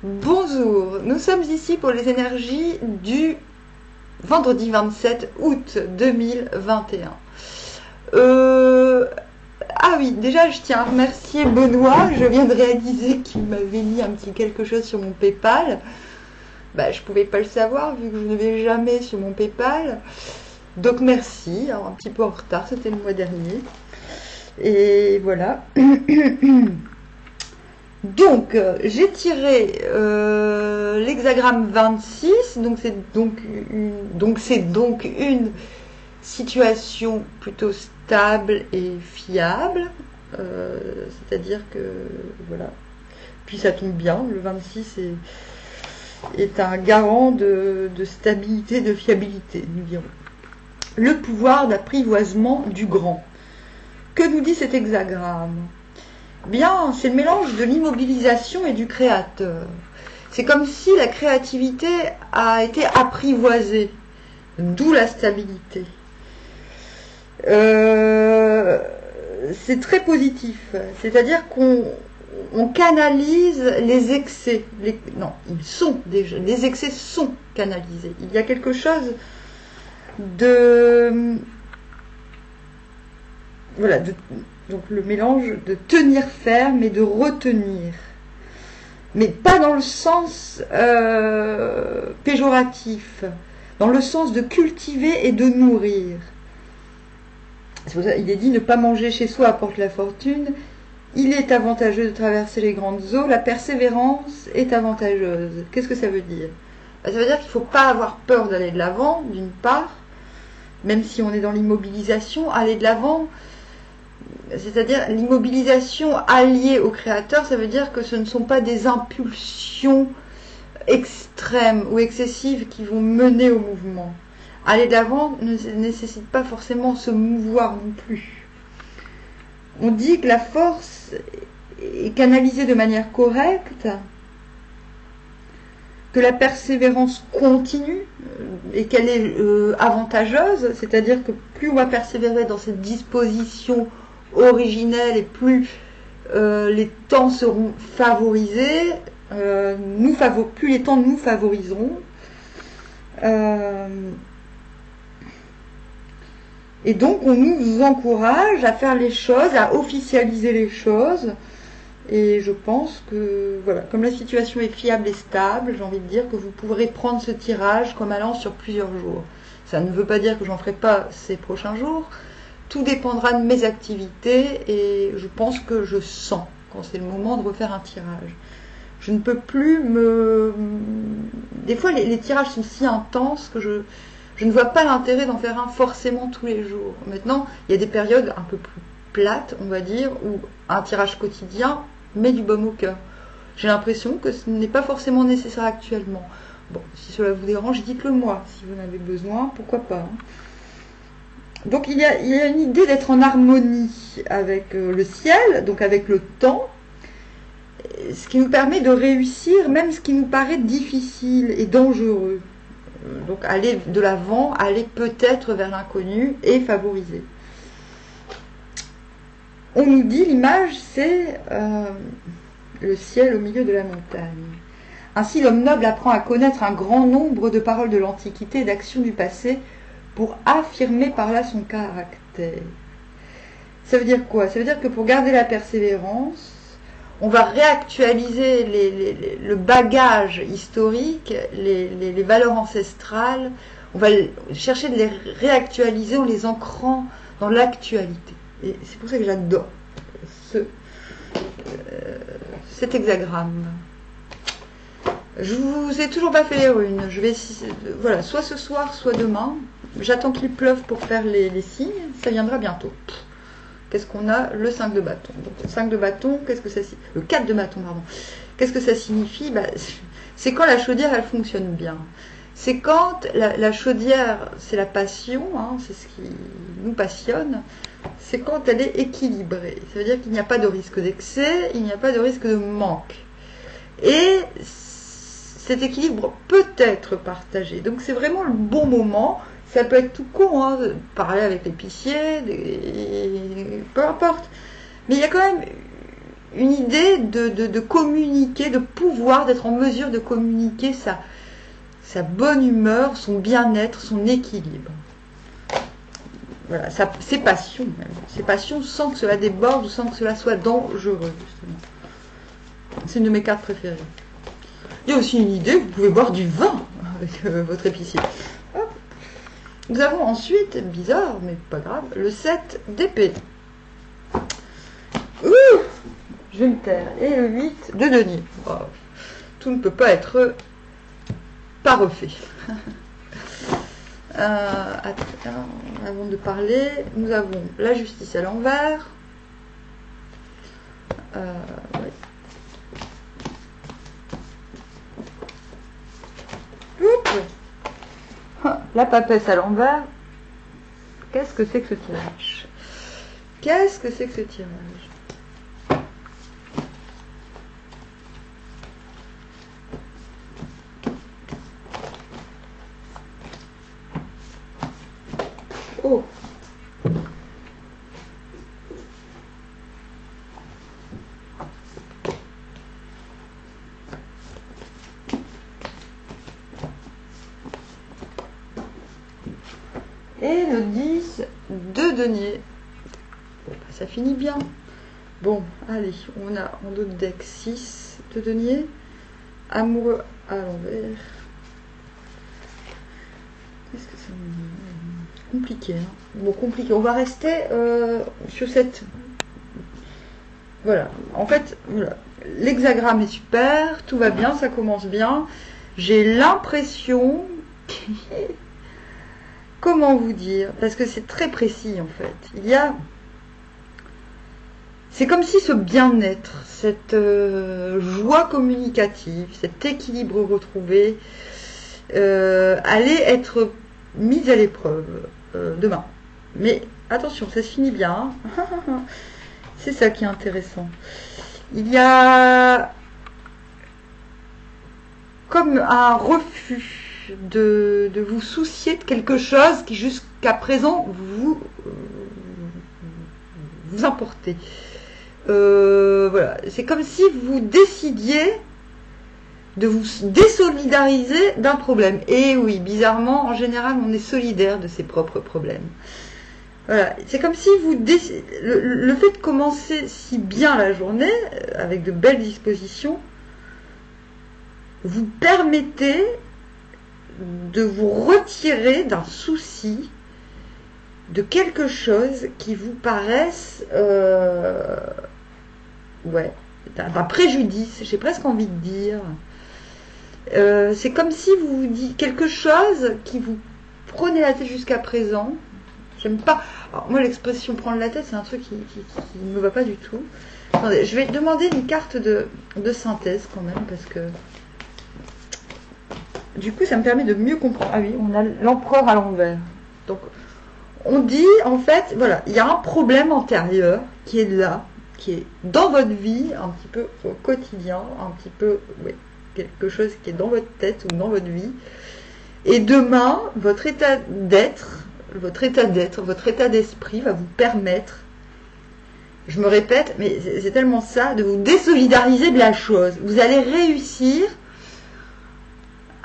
Bonjour, nous sommes ici pour les énergies du vendredi 27 août 2021. Ah oui, déjà je tiens à remercier Benoît, je viens de réaliser qu'il m'avait mis un petit quelque chose sur mon Paypal. Je pouvais pas le savoir vu que je ne vais jamais sur mon Paypal. Donc merci, alors, un petit peu en retard, c'était le mois dernier. Et voilà. Donc, j'ai tiré l'hexagramme 26, donc c'est donc une situation plutôt stable et fiable, c'est-à-dire que voilà. Puis ça tombe bien, le 26 est un garant de stabilité, de fiabilité, nous dirons. Le pouvoir d'apprivoisement du grand. Que nous dit cet hexagramme ? Bien, c'est le mélange de l'immobilisation et du créateur. C'est comme si la créativité a été apprivoisée, d'où la stabilité. C'est très positif, c'est-à-dire qu'on canalise les excès. Non, ils sont déjà, les excès sont canalisés. Il y a quelque chose de... Voilà, donc le mélange de tenir ferme et de retenir. Mais pas dans le sens péjoratif, dans le sens de cultiver et de nourrir. C'est pour ça qu'il est dit ne pas manger chez soi apporte la fortune. Il est avantageux de traverser les grandes eaux. La persévérance est avantageuse. Qu'est-ce que ça veut dire ? Ça veut dire qu'il ne faut pas avoir peur d'aller de l'avant, d'une part, même si on est dans l'immobilisation, aller de l'avant. C'est-à-dire l'immobilisation alliée au créateur, ça veut dire que ce ne sont pas des impulsions extrêmes ou excessives qui vont mener au mouvement. Aller de l'avant ne nécessite pas forcément se mouvoir non plus. On dit que la force est canalisée de manière correcte, que la persévérance continue et qu'elle est avantageuse, c'est-à-dire que plus on va persévérer dans cette disposition originelle et plus les temps seront favorisés, plus les temps nous favoriseront. Et donc on nous encourage à faire les choses, à officialiser les choses. Et je pense que, voilà, comme la situation est fiable et stable, j'ai envie de dire que vous pourrez prendre ce tirage comme allant sur plusieurs jours. Ça ne veut pas dire que j'en ferai pas ces prochains jours. Tout dépendra de mes activités et je pense que je sens quand c'est le moment de refaire un tirage. Je ne peux plus me... Des fois, les tirages sont si intenses que je ne vois pas l'intérêt d'en faire un forcément tous les jours. Maintenant, il y a des périodes un peu plus plates, on va dire, où un tirage quotidien met du baume au cœur. J'ai l'impression que ce n'est pas forcément nécessaire actuellement. Bon, si cela vous dérange, dites-le moi. Si vous en avez besoin, pourquoi pas. Donc il y a une idée d'être en harmonie avec le ciel, donc avec le temps, ce qui nous permet de réussir même ce qui nous paraît difficile et dangereux. Donc aller de l'avant, aller peut-être vers l'inconnu et favoriser. On nous dit, l'image, c'est le ciel au milieu de la montagne. Ainsi, l'homme noble apprend à connaître un grand nombre de paroles de l'Antiquité et d'actions du passé pour affirmer par là son caractère. Ça veut dire quoi ? Ça veut dire que pour garder la persévérance, on va réactualiser le bagage historique, les valeurs ancestrales, on va chercher de les réactualiser en les ancrant dans l'actualité. Et c'est pour ça que j'adore cet hexagramme. Je vous ai toujours pas fait les runes. Je vais, voilà, soit ce soir, soit demain. J'attends qu'il pleuve pour faire les signes. Ça viendra bientôt. Qu'est-ce qu'on a ? Le 5 de bâton. Donc, le 5 de bâton, qu'est-ce que ça signifie ? Le 4 de bâton, pardon. Qu'est-ce que ça signifie ? C'est quand la chaudière, elle fonctionne bien. C'est quand la chaudière, c'est la passion, hein, c'est ce qui nous passionne, c'est quand elle est équilibrée. Ça veut dire qu'il n'y a pas de risque d'excès, il n'y a pas de risque de manque. Et cet équilibre peut être partagé. Donc c'est vraiment le bon moment. Ça peut être tout con, hein, parler avec l'épicier, peu importe. Mais il y a quand même une idée de communiquer, de pouvoir, d'être en mesure de communiquer sa bonne humeur, son bien-être, son équilibre. Voilà, ses passions même. Ses passions sans que cela déborde ou sans que cela soit dangereux, justement. C'est une de mes cartes préférées. Il y a aussi une idée, vous pouvez boire du vin avec votre épicier. Hop. Nous avons ensuite, bizarre, mais pas grave, le 7 d'épée. Je vais me taire. Et le 8 de denier. Oh, tout ne peut pas être pas refait. Avant de parler, nous avons la justice à l'envers. Ouais. La papesse à l'envers. Qu'est-ce que c'est que ce tirage? Qu'est-ce que c'est que ce tirage? Oh. Et le 10 de denier. Bon, bah, ça finit bien. Bon, allez, on a en d'autres deck 6 de denier. Amoureux à l'envers. Qu'est-ce que ça me dit? Compliqué, hein. Bon, compliqué. On va rester sur cette... Voilà. En fait, voilà. L'hexagramme est super. Tout va bien, ça commence bien. J'ai l'impression... Comment vous dire? Parce que c'est très précis, en fait. Il y a... C'est comme si ce bien-être, cette joie communicative, cet équilibre retrouvé, allait être mise à l'épreuve demain. Mais attention, ça se finit bien. Hein. C'est ça qui est intéressant. Il y a comme un refus de vous soucier de quelque chose qui jusqu'à présent vous importait. Voilà, c'est comme si vous décidiez de vous désolidariser d'un problème. Et oui, bizarrement, en général, on est solidaire de ses propres problèmes. Voilà, c'est comme si vous le fait de commencer si bien la journée, avec de belles dispositions, vous permettez de vous retirer d'un souci, de quelque chose qui vous paraisse d'un préjudice, j'ai presque envie de dire. C'est comme si vous vous dites quelque chose qui vous prenait la tête jusqu'à présent. J'aime pas. Alors, moi, l'expression prendre la tête, c'est un truc qui ne me va pas du tout. Attendez, je vais demander une carte de synthèse quand même, parce que du coup, ça me permet de mieux comprendre. Ah oui, on a l'empereur à l'envers. Donc, on dit, en fait, voilà, il y a un problème antérieur qui est là, qui est dans votre vie, un petit peu au quotidien, un petit peu, oui, quelque chose qui est dans votre tête ou dans votre vie. Et demain, votre état d'être, votre état d'esprit va vous permettre, je me répète, mais c'est tellement ça, de vous désolidariser de la chose. Vous allez réussir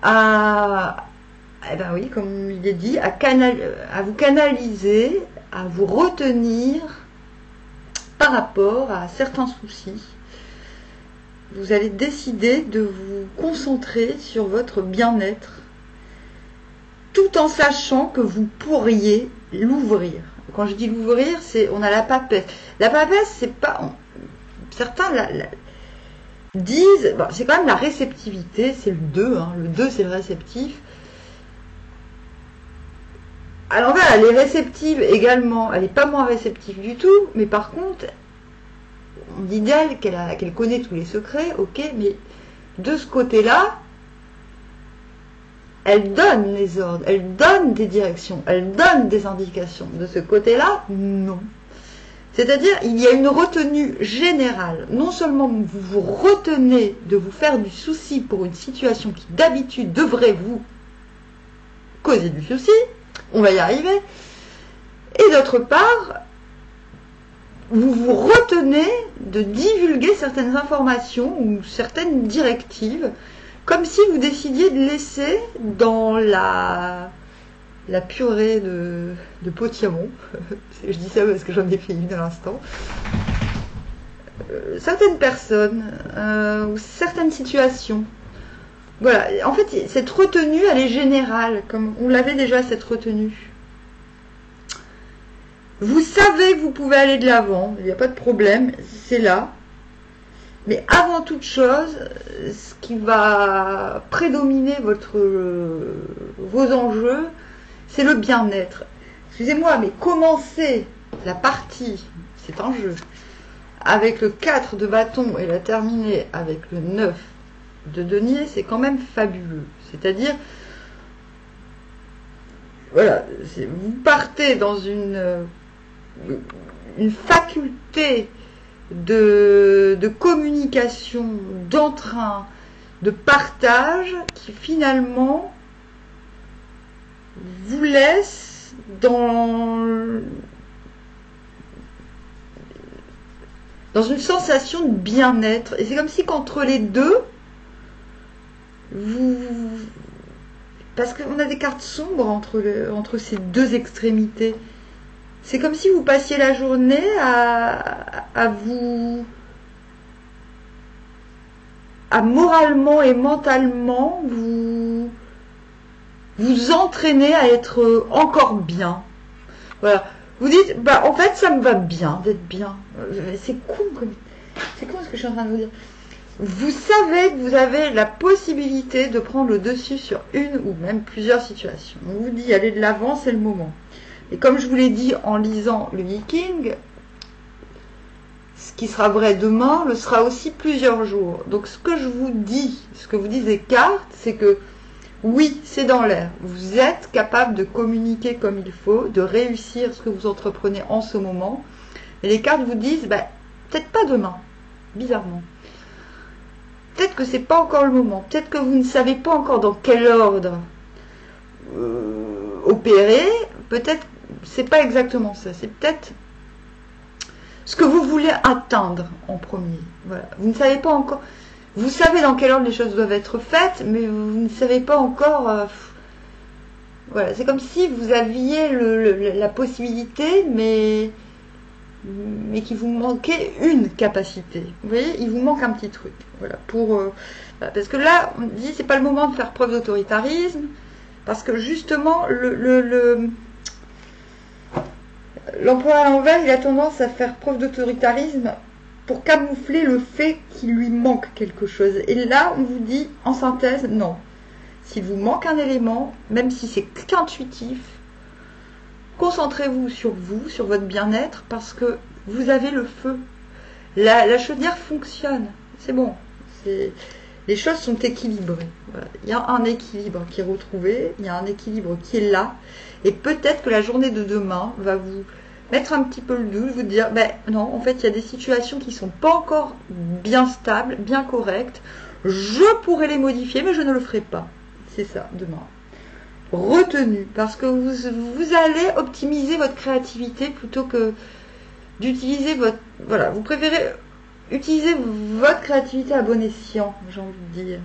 à, eh ben oui, comme il est dit, à vous canaliser, à vous retenir par rapport à certains soucis. Vous allez décider de vous concentrer sur votre bien-être, tout en sachant que vous pourriez l'ouvrir. Quand je dis l'ouvrir, c'est on a la papesse. La papesse, c'est pas... Certains disent... Bon, c'est quand même la réceptivité, c'est le 2. Hein, le 2, c'est le réceptif. À l'envers, elle est réceptive également. Elle n'est pas moins réceptive du tout. Mais par contre, on dit d'elle qu'elle connaît tous les secrets. Ok, mais de ce côté-là, elle donne les ordres, elle donne des directions, elle donne des indications. De ce côté-là, non. C'est-à-dire, il y a une retenue générale. Non seulement vous vous retenez de vous faire du souci pour une situation qui d'habitude devrait vous causer du souci, on va y arriver. Et d'autre part, vous vous retenez de divulguer certaines informations ou certaines directives, comme si vous décidiez de laisser dans la purée de Potiamon, je dis ça parce que j'en ai fait une à l'instant, certaines personnes ou certaines situations. Voilà, en fait, cette retenue, elle est générale, comme on l'avait déjà, cette retenue. Vous savez que vous pouvez aller de l'avant, il n'y a pas de problème, c'est là. Mais avant toute chose, ce qui va prédominer vos enjeux, c'est le bien-être. Excusez-moi, mais commencer la partie, c'est un jeu, avec le 4 de bâton et la terminer avec le 9 de denier, c'est quand même fabuleux. C'est-à-dire, voilà, vous partez dans une faculté de communication, d'entrain, de partage qui finalement vous laisse dans une sensation de bien-être. Et c'est comme si qu'entre les deux, parce qu'on a des cartes sombres entre ces deux extrémités. C'est comme si vous passiez la journée à moralement et mentalement vous entraîner à être encore bien. Voilà. Vous dites, bah en fait ça me va bien d'être bien. C'est con ce que je suis en train de vous dire. Vous savez que vous avez la possibilité de prendre le dessus sur une ou même plusieurs situations. On vous dit, aller de l'avant, c'est le moment. Et comme je vous l'ai dit en lisant le Yiking, ce qui sera vrai demain le sera aussi plusieurs jours. Donc ce que je vous dis, ce que vous disent les cartes, c'est que oui, c'est dans l'air. Vous êtes capable de communiquer comme il faut, de réussir ce que vous entreprenez en ce moment. Et les cartes vous disent, bah, peut-être pas demain, bizarrement. Peut-être que c'est pas encore le moment. Peut-être que vous ne savez pas encore dans quel ordre opérer. Peut-être c'est pas exactement ça. C'est peut-être ce que vous voulez atteindre en premier. Voilà. Vous ne savez pas encore. Vous savez dans quel ordre les choses doivent être faites, mais vous ne savez pas encore. Voilà. C'est comme si vous aviez la possibilité, mais qu'il vous manquait une capacité. Vous voyez, il vous manque un petit truc. Voilà, parce que là, on dit c'est pas le moment de faire preuve d'autoritarisme, parce que justement, l'empereur à l'envers, il a tendance à faire preuve d'autoritarisme pour camoufler le fait qu'il lui manque quelque chose. Et là, on vous dit, en synthèse, non. S'il vous manque un élément, même si c'est qu'intuitif, concentrez-vous, sur votre bien-être, parce que vous avez le feu. La chaudière fonctionne. C'est bon. Les choses sont équilibrées. Voilà. Il y a un équilibre qui est retrouvé, il y a un équilibre qui est là. Et peut-être que la journée de demain va vous mettre un petit peu le doute, vous dire, ben non, en fait, il y a des situations qui ne sont pas encore bien stables, bien correctes. Je pourrais les modifier, mais je ne le ferai pas. C'est ça, demain. Retenu, parce que vous allez optimiser votre créativité plutôt que d'utiliser votre... Voilà, vous préférez utiliser votre créativité à bon escient, j'ai envie de dire.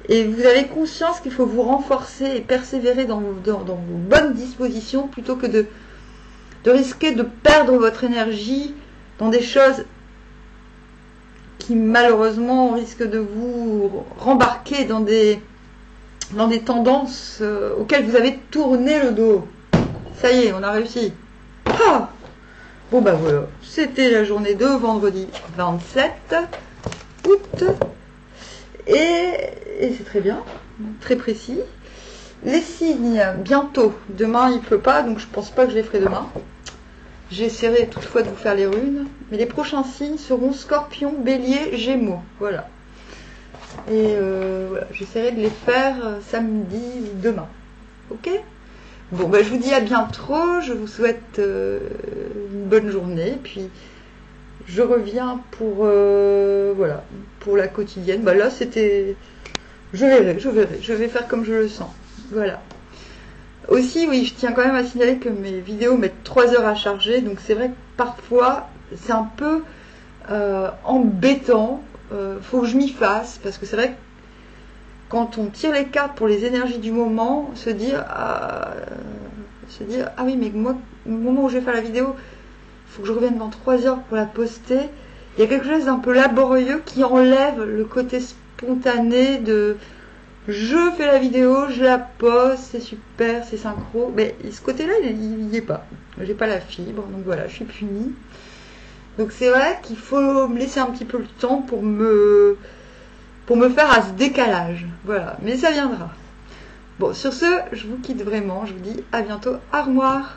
Et vous avez conscience qu'il faut vous renforcer et persévérer dans vos bonnes dispositions plutôt que de risquer de perdre votre énergie dans des choses qui malheureusement risquent de vous rembarquer dans des tendances auxquelles vous avez tourné le dos. Ça y est, on a réussi. Ah, bon bah voilà, c'était la journée de vendredi 27 août. Et c'est très bien, très précis. Les signes, bientôt. Demain, il ne pleut pas, donc je ne pense pas que je les ferai demain. J'essaierai toutefois de vous faire les runes. Mais les prochains signes seront Scorpion, Bélier, Gémeaux. Voilà. Et voilà, j'essaierai de les faire samedi ou demain. Ok ? Bon, bah, je vous dis à bientôt. Je vous souhaite une bonne journée. Puis, je reviens pour la quotidienne. Bah, là, c'était... Je verrai. Je vais faire comme je le sens. Voilà. Aussi, oui, je tiens quand même à signaler que mes vidéos mettent 3 heures à charger. Donc, c'est vrai parfois c'est un peu embêtant. Faut que je m'y fasse, parce que c'est vrai que quand on tire les cartes pour les énergies du moment, se dire ah oui, mais moi, au moment où je vais faire la vidéo, il faut que je revienne dans 3 heures pour la poster. Il y a quelque chose d'un peu laborieux qui enlève le côté spontané de je fais la vidéo, je la poste, c'est super, c'est synchro. Mais ce côté-là, il n'y est pas. J'ai pas la fibre, donc voilà, je suis punie. Donc c'est vrai qu'il faut me laisser un petit peu le temps pour me faire à ce décalage. Voilà, mais ça viendra. Bon, sur ce, je vous quitte vraiment. Je vous dis à bientôt. Au revoir.